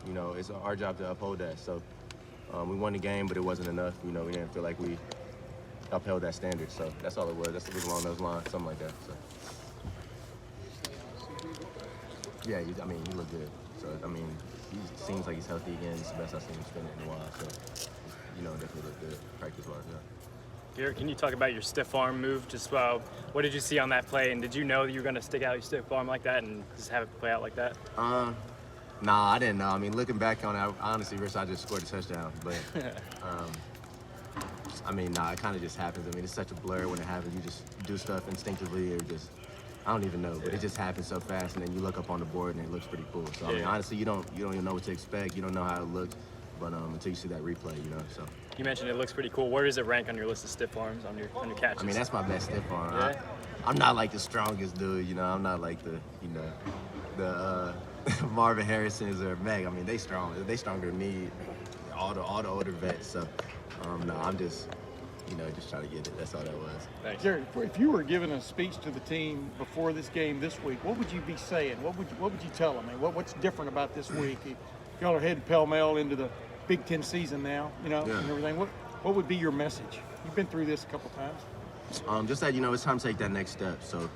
you know, it's our job to uphold that. So we won the game, but it wasn't enough. You know, we didn't feel like we upheld that standard. So that's all it was. That's along those lines, something like that. So. Yeah, I mean, he looked good. So, I mean, he seems like he's healthy again. It's the best I've seen him spin it in a while. So, you know, definitely looked good practice-wise, yeah. Garrett, can you talk about your stiff arm move? Just what did you see on that play, and did you know that you were going to stick out your stiff arm like that and just have it play out like that? Nah, I didn't know. I mean, looking back on it, I honestly wish I just scored a touchdown. But, I mean, nah, it kind of just happens. I mean, it's such a blur when it happens. You just do stuff instinctively or just, I don't even know. But it just happens so fast, and then you look up on the board, and it looks pretty cool. So, I mean, honestly, you don't even know what to expect. You don't know how it looks. But until you see that replay, you know, so. You mentioned it looks pretty cool. Where does it rank on your list of stiff arms, on your catches? I mean, that's my best stiff arm. Yeah. I'm not like the strongest dude, you know. I'm not like the, you know, the Marvin Harrisons or Meg. I mean, they stronger than me, all the older vets. So, no, I'm just, you know, just trying to get it. That's all that was. Thanks. Garrett, if you were giving a speech to the team before this game this week, what would you be saying? What would you tell them? I mean, what's different about this week? Y'all are heading pell-mell into the Big Ten season now, you know, and everything. What would be your message? You've been through this a couple times. Just that, you know, it's time to take that next step. So,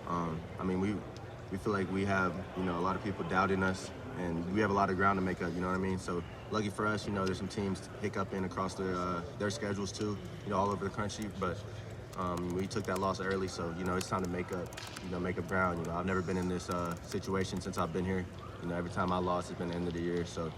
I mean, we feel like we have, you know, a lot of people doubting us, and we have a lot of ground to make up, you know what I mean? So, lucky for us, you know, there's some teams hiccuping across their schedules too, you know, all over the country. But we took that loss early, so, you know, it's time to make up ground. You know, I've never been in this situation since I've been here. You know, every time I lost, it's been the end of the year. So,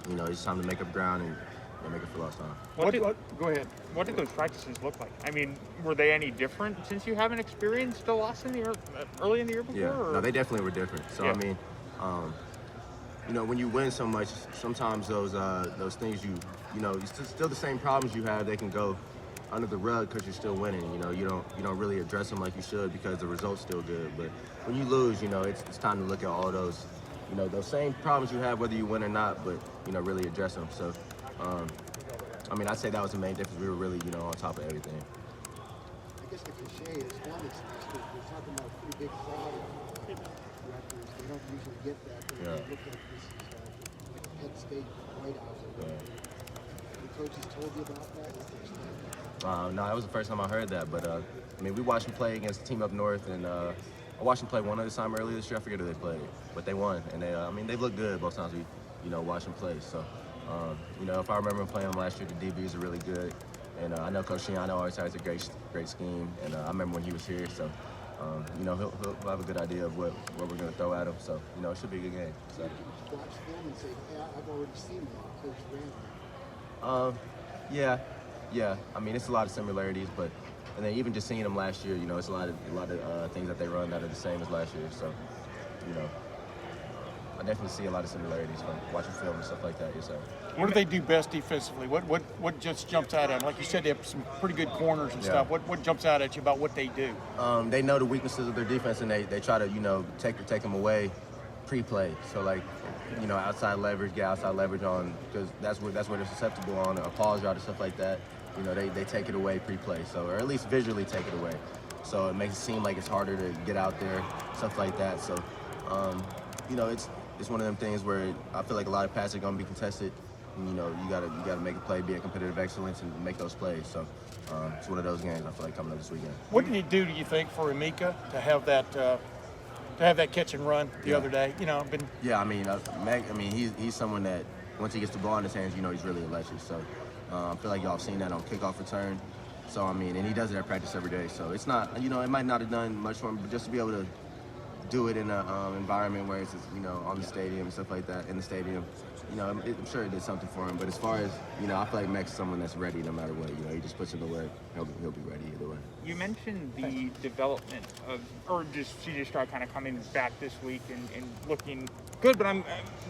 you know, it's time to make up ground and make it for lost time. Go ahead. What did those practices look like? I mean, were they any different since you haven't experienced a loss in the early in the year before? Yeah, no, they definitely were different. So, I mean, you know, when you win so much, sometimes those things you know, it's still the same problems you have. They can go under the rug because you're still winning. You know, you don't really address them like you should because the result's still good. But when you lose, you know, it's time to look at all those, you know, those same problems you have whether you win or not. But you know, really address them. So, I mean, I'd say that was the main difference. We were really, you know, on top of everything. I guess the cliche is one is we're talking about a pretty big crowd of Rutgers. They don't usually get that. They look like this is like a Penn State White House. The coaches told you about that? No, that was the first time I heard that. But I mean, we watched them play against a team up north, and I watched them play one other time earlier this year. I forget who they played, but they won, and I mean, they looked good both times we, you know, watched them play. So, you know, if I remember playing them last year, the DBs are really good, and I know Coach Shiano always has a great scheme, and I remember when he was here. So, you know, he'll have a good idea of what we're going to throw at him. So, you know, it should be a good game. So. Watch film and say, hey, I've already seen that, Coach Randall. Yeah. I mean, it's a lot of similarities, but and then even just seeing them last year, you know, it's a lot of things that they run that are the same as last year. So, you know, I definitely see a lot of similarities from watching film and stuff like that. Yes, sir. What do they do best defensively? What just jumps out at them? Like you said, they have some pretty good corners and stuff. What jumps out at you about what they do? They know the weaknesses of their defense, and they try to, you know, take them away pre-play. So, like, you know, outside leverage, get outside leverage on, because that's where they're susceptible on a pause route or stuff like that. You know, they take it away pre-play, so, or at least visually take it away. So it makes it seem like it's harder to get out there, stuff like that. So, you know, it's one of them things where I feel like a lot of passes are going to be contested. And, you know, you gotta make a play, be a competitive excellence, and make those plays. So it's one of those games I feel like coming up this weekend. What did it do, do you think, for Emeka to have that catch and run the other day? You know, I mean, Meg. I mean, he's someone that once he gets the ball in his hands, you know, he's really electric. So I feel like y'all have seen that on kickoff return. So I mean, and he does it at practice every day. So it's not, you know, it might not have done much for him, but just to be able to do it in an environment where it's, you know, on the stadium and stuff like that, in the stadium, you know, I'm sure it did something for him. But as far as, you know, I feel like Max is someone that's ready no matter what. You know, he just puts in the work. He'll be ready either way. You mentioned the development of, or just CJ Stroud kind of coming back this week and looking good, but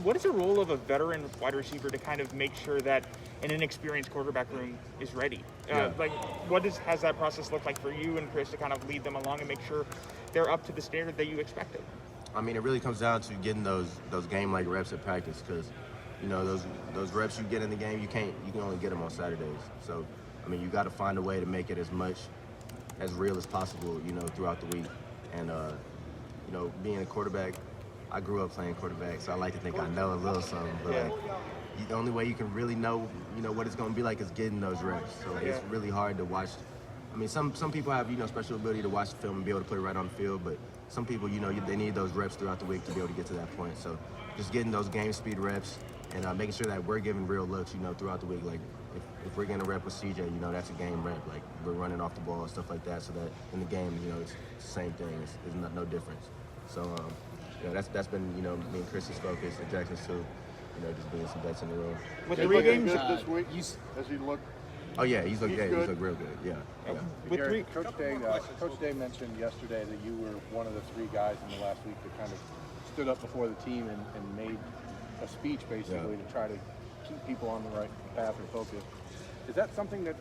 what is the role of a veteran wide receiver to kind of make sure that an inexperienced quarterback room is ready? Like, has that process looked like for you and Chris to kind of lead them along and make sure they're up to the standard that you expected? I mean, it really comes down to getting those game-like reps at practice, because, you know, those reps you get in the game, you can only get them on Saturdays. So, I mean, you got to find a way to make it as real as possible, you know, throughout the week. And, you know, being a quarterback, I grew up playing quarterback, so I like to think I know a little something. But like, the only way you can really know, what it's going to be like is getting those reps. So like, it's really hard to watch. I mean, some people have, special ability to watch the film and be able to put it right on the field, but some people, they need those reps throughout the week to be able to get to that point. So just getting those game speed reps and making sure that we're giving real looks, throughout the week. Like if we're getting a rep with CJ, that's a game rep. Like we're running off the ball and stuff like that, so that in the game, it's the same thing. It's no difference. So that's been, me and Chris's focus, and Jackson's too. Just being some vets in the room. With three games this week, as he looked. Oh yeah, he's looked real good. Yeah. With Garrett, Coach Day mentioned yesterday that you were one of the three guys in the last week that kind of stood up before the team and made a speech basically to try to keep people on the right path and focus. Is that something that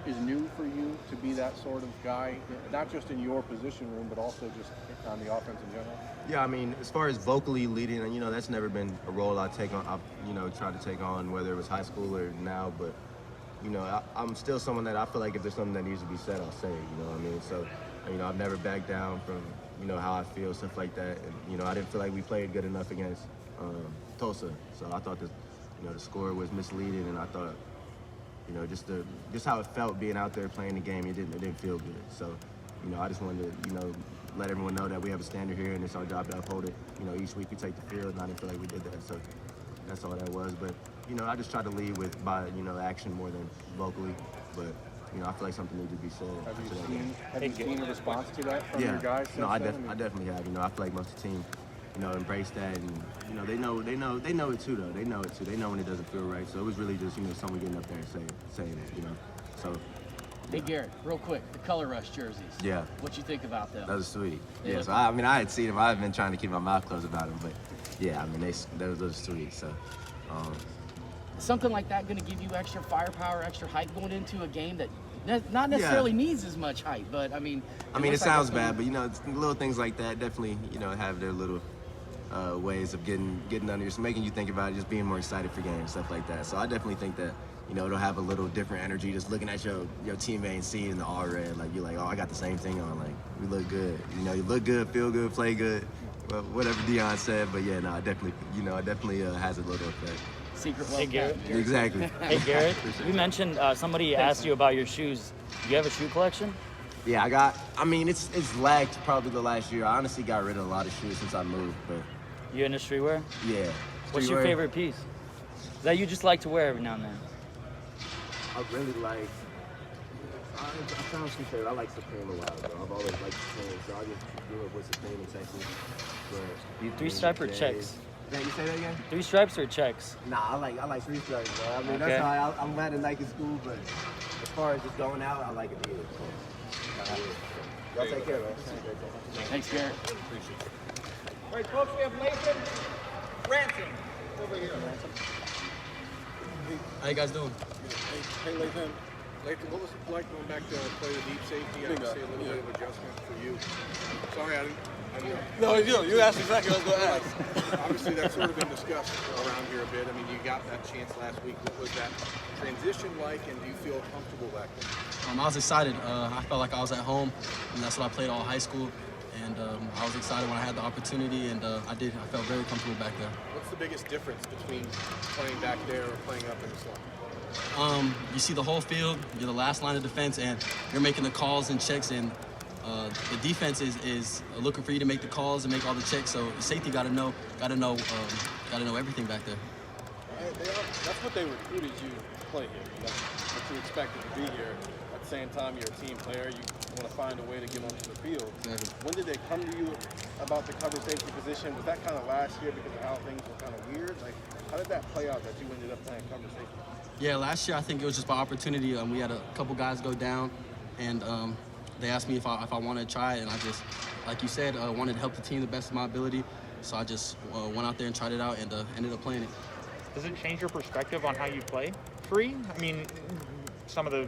is new for you, to be that sort of guy, not just in your position room, but also just on the offense in general? Yeah, I mean, as far as vocally leading, that's never been a role I've tried to take on, whether it was high school or now, but I'm still someone that I feel like if there's something that needs to be said, I'll say it, you know what I mean? So, I've never backed down from, how I feel, stuff like that. And, I didn't feel like we played good enough against Tulsa. So I thought that, the score was misleading, and I thought, just how it felt being out there playing the game, it didn't feel good. So, I just wanted to, let everyone know that we have a standard here, and it's our job to uphold it. Each week we take the field, and I didn't feel like we did that. So that's all that was. But, I just try to lead by action more than vocally. But, I feel like something needs to be said. Have you seen a response to that from your guys? No, I definitely have. I feel like most of the team, embrace that, and they know it too, though. They know it too. They know when it doesn't feel right. So it was really just someone getting up there and saying it. So. Hey Garrett, real quick, the Color Rush jerseys. Yeah. What you think about them? That was sweet. Yeah. So I had seen them. I've been trying to keep my mouth closed about them, but yeah, those are sweet. So. Something like that going to give you extra firepower, extra hype going into a game that not necessarily needs as much hype, but I mean. It sounds bad, but it's little things like that definitely have their little ways of getting under you, making you think about it, just being more excited for games, stuff like that. So I definitely think that it'll have a little different energy just looking at your teammate and seeing the all red, like you're like, oh, I got the same thing on, like we look good, you look good, feel good, play good, well, whatever Dion said. But yeah, no, I definitely has a little effect. Secret Hey Garrett. Exactly. Hey Garrett, you mentioned somebody asked you about your shoes. Do you have a shoe collection? Yeah, it's lagged probably the last year. I honestly got rid of a lot of shoes since I moved, but. You into streetwear? Yeah. What's your favorite piece that you just like to wear every now and then? I really like. I found some favorite. I like Supreme a while ago. I've always liked Supreme, so I just grew up with Supreme in Texas. But Three stripe or checks? Can you say that again? Three stripes or checks? Nah, I like three stripes, bro. Okay. That's how I'm glad in Nike school, but as far as just going out, I like it big. So, y'all take care, man. Thanks, Garrett. Appreciate it. All right, folks, we have Lathan Ransom over here. How you guys doing? Hey, Lathan, what was it like going back to play the deep safety? Obviously, a little bit of adjustment for you. Sorry, I didn't. No, you asked exactly what I was going to ask. Obviously, that's sort of been discussed around here a bit. I mean, you got that chance last week. What was that transition like, and do you feel comfortable back there? I was excited. I felt like I was at home, and that's what I played all high school. And I was excited when I had the opportunity, and I felt very comfortable back there. What's the biggest difference between playing back there or playing up in the slot? You see the whole field. You're the last line of defense, and you're making the calls and checks, and the defense is looking for you to make the calls and make all the checks. So the safety got to know everything back there. That's what they recruited you to play here. That's what you expected to be here. At the same time, you're a team player. You want to find a way to get onto the field. Exactly. When did they come to you about the cover safety position? Was that kind of last year because of how things were kind of weird? Like, how did that play out that you ended up playing cover safety? Yeah, last year I think it was just by opportunity. We had a couple guys go down, and they asked me if I wanted to try it, and I just, like you said, wanted to help the team the best of my ability. So I just went out there and tried it out, and ended up playing it. Does it change your perspective on how you play free? I mean, some of the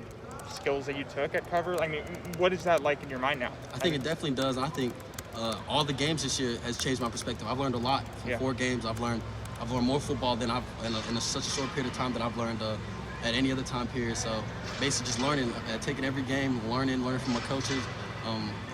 skills that you took at cover, I mean, what is that like in your mind now? I think it definitely does. I think all the games this year has changed my perspective. I've learned a lot from 4 games. I've learned more football than I've in such a short period of time that I've learned at any other time period. So basically just learning, taking every game, learning from my coaches,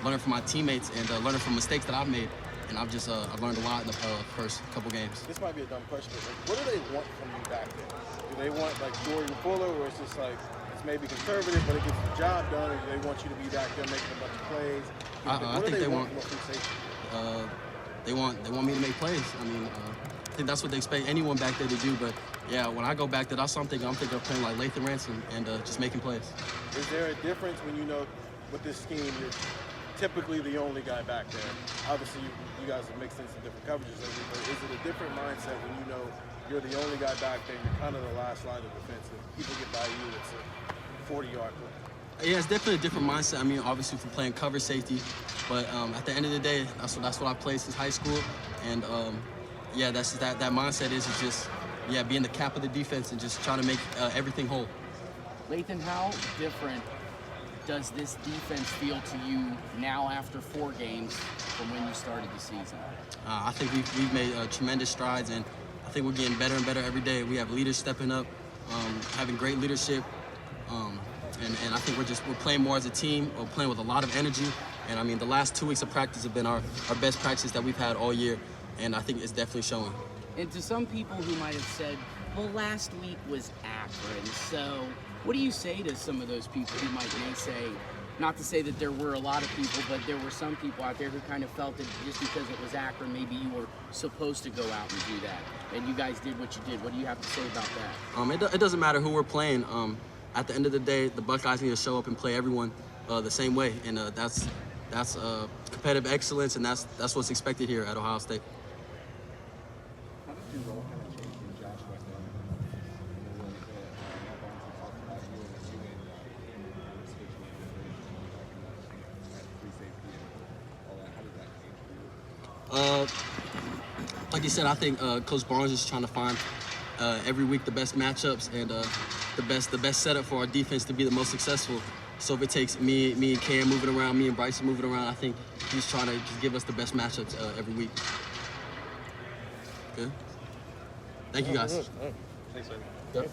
learning from my teammates, and learning from mistakes that I've made. I've just I've learned a lot in the first couple games. This might be a dumb question, but like, what do they want from you back there? Do they want like Jordan Fuller, where it's just like it's maybe conservative, but it gets the job done, or do they want you to be back there making a bunch of plays? I think they want. from a free safety? They want me to make plays. I mean, I think that's what they expect anyone back there to do. But yeah, when I go back there, that's something I'm thinking of playing like Lathan Ransom and just making plays. Is there a difference when you know with this scheme you're typically the only guy back there? Obviously, you guys have mixed in some different coverages lately, but is it a different mindset when you know you're the only guy back there and you're kind of the last line of defense? If people get by you, it's a 40-yard play. Yeah, it's definitely a different mindset. I mean, obviously for playing cover safety, but at the end of the day, that's what I played since high school, and yeah, that mindset is just being the cap of the defense and just trying to make everything whole. Lathan, how different does this defense feel to you now after 4 games from when you started the season? I think we've made tremendous strides, and I think we're getting better and better every day. We have leaders stepping up, having great leadership. And I think we're playing more as a team. We're playing with a lot of energy. And I mean, the last 2 weeks of practice have been our best practice that we've had all year. And I think it's definitely showing. And to some people who might have said, well, last week was Akron. So what do you say to some of those people who may say, not to say that there were a lot of people, but there were some people out there who kind of felt that just because it was Akron, maybe you were supposed to go out and do that. And you guys did what you did. What do you have to say about that? It doesn't matter who we're playing. At the end of the day, the Buckeyes need to show up and play everyone the same way, and that's competitive excellence, and that's what's expected here at Ohio State. How did your role kind of change when Josh went down? Like you said, I think Coach Barnes is trying to find every week the best matchups and the best setup for our defense to be the most successful. So if it takes me and Cam moving around, me and Bryson moving around, I think he's trying to just give us the best matchups every week. Good. Thank you guys. Thanks, man. Yep.